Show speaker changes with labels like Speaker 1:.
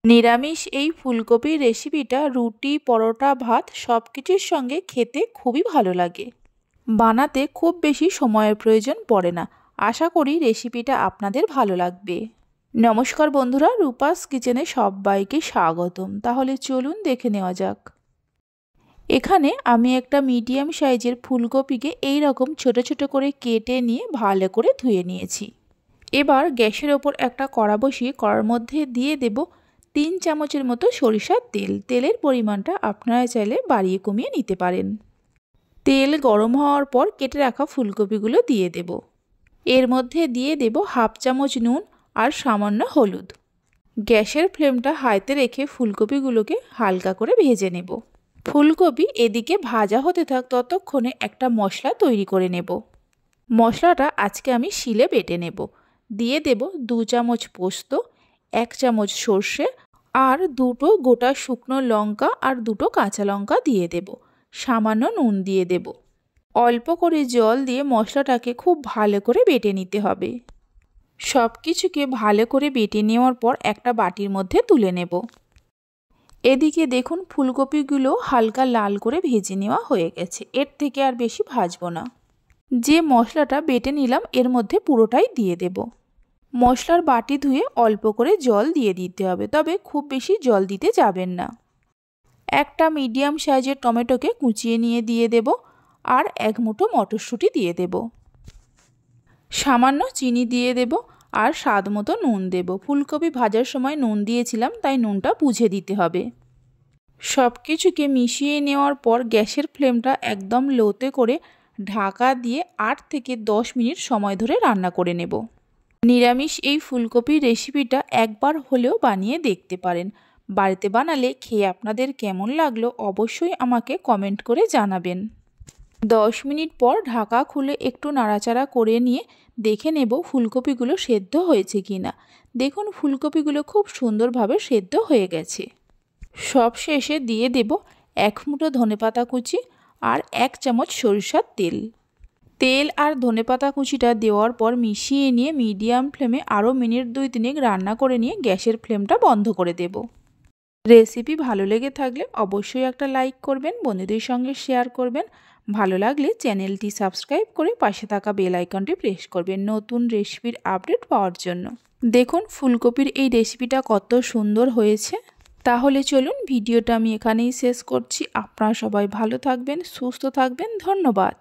Speaker 1: নিরামিষ এই ফুলকপির রেসিপিটা রুটি, পরোটা, ভাত সব কিছুর সঙ্গে খেতে খুবই ভালো লাগে। বানাতে খুব বেশি সময়ের প্রয়োজন পড়ে না। আশা করি রেসিপিটা আপনাদের ভালো লাগবে। নমস্কার বন্ধুরা, রূপাস কিচেনে সবাইকে স্বাগতম। তাহলে চলুন দেখে নেওয়া যাক। এখানে আমি একটা মিডিয়াম সাইজের ফুলকপিকে এই রকম ছোট ছোট করে কেটে নিয়ে ভালো করে ধুয়ে নিয়েছি। এবার গ্যাসের ওপর একটা কড়া বসিয়ে কড়ার মধ্যে দিয়ে দেব 3 চামচের মতো সরিষার তেল। তেলের পরিমাণটা আপনারা চাইলে বাড়িয়ে কমিয়ে নিতে পারেন। তেল গরম হওয়ার পর কেটে রাখা ফুলকপিগুলো দিয়ে দেব। এর মধ্যে দিয়ে দেব হাফ চামচ নুন আর সামান্য হলুদ। গ্যাসের ফ্লেমটা হাইতে রেখে ফুলকপিগুলোকে হালকা করে ভেজে নেব। ফুলকপি এদিকে ভাজা হতে থাক ততক্ষণে একটা মশলা তৈরি করে নেব। মশলাটা আজকে আমি শিলে বেটে নেব। দিয়ে দেব 2 চামচ পোস্ত, 1 চামচ সর্ষে আর 2টো গোটা শুকনো লঙ্কা আর 2টো কাঁচা লঙ্কা দিয়ে দেব। সামান্য নুন দিয়ে দেব। অল্প করে জল দিয়ে মশলাটাকে খুব ভালো করে বেটে নিতে হবে। সব কিছুকে ভালো করে বেটে নেওয়ার পর একটা বাটির মধ্যে তুলে নেব। এদিকে দেখুন ফুলকপিগুলো হালকা লাল করে ভেজে নেওয়া হয়ে গেছে। এর থেকে আর বেশি ভাজবো না। যে মশলাটা বেটে নিলাম এর মধ্যে পুরোটাই দিয়ে দেব। মশলার বাটি ধুয়ে অল্প করে জল দিয়ে দিতে হবে, তবে খুব বেশি জল দিতে যাবেন না। একটা মিডিয়াম সাইজের টমেটোকে কুচিয়ে নিয়ে দিয়ে দেব আর 1 মুঠো মটরশুঁটি দিয়ে দেব। সামান্য চিনি দিয়ে দেব আর স্বাদ মতো নুন দেব। ফুলকপি ভাজার সময় নুন দিয়েছিলাম, তাই নুনটা বুঝে দিতে হবে। সব কিছুকে মিশিয়ে নেওয়ার পর গ্যাসের ফ্লেমটা একদম লোতে করে ঢাকা দিয়ে 8 থেকে 10 মিনিট সময় ধরে রান্না করে নেব। নিরামিষ এই ফুলকপির রেসিপিটা একবার হলেও বানিয়ে দেখতে পারেন। বাড়িতে বানালে খেয়ে আপনাদের কেমন লাগলো অবশ্যই আমাকে কমেন্ট করে জানাবেন। 10 মিনিট পর ঢাকা খুলে একটু নাড়াচাড়া করে নিয়ে দেখে নেব ফুলকপিগুলো সেদ্ধ হয়েছে কিনা। দেখুন ফুলকপিগুলো খুব সুন্দরভাবে সেদ্ধ হয়ে গেছে। সব শেষে দিয়ে দেব 1 মুঠো ধনেপাতা কুচি আর 1 চামচ সরিষার তেল। তেল আর ধনেপাতা কুচিটা দেওয়ার পর মিশিয়ে নিয়ে মিডিয়াম ফ্লেমে আরও মিনিট 2-3 রান্না করে নিয়ে গ্যাসের ফ্লেমটা বন্ধ করে দেব। রেসিপি ভালো লেগে থাকলে অবশ্যই একটা লাইক করবেন, বন্ধুদের সঙ্গে শেয়ার করবেন। ভালো লাগলে চ্যানেলটি সাবস্ক্রাইব করে পাশে থাকা বেল আইকনটি প্রেস করবেন নতুন রেসিপির আপডেট পাওয়ার জন্য। দেখুন ফুলকপির এই রেসিপিটা কত সুন্দর হয়েছে। তাহলে চলুন ভিডিওটা আমি এখানেই শেষ করছি। আপনারা সবাই ভালো থাকবেন, সুস্থ থাকবেন। ধন্যবাদ।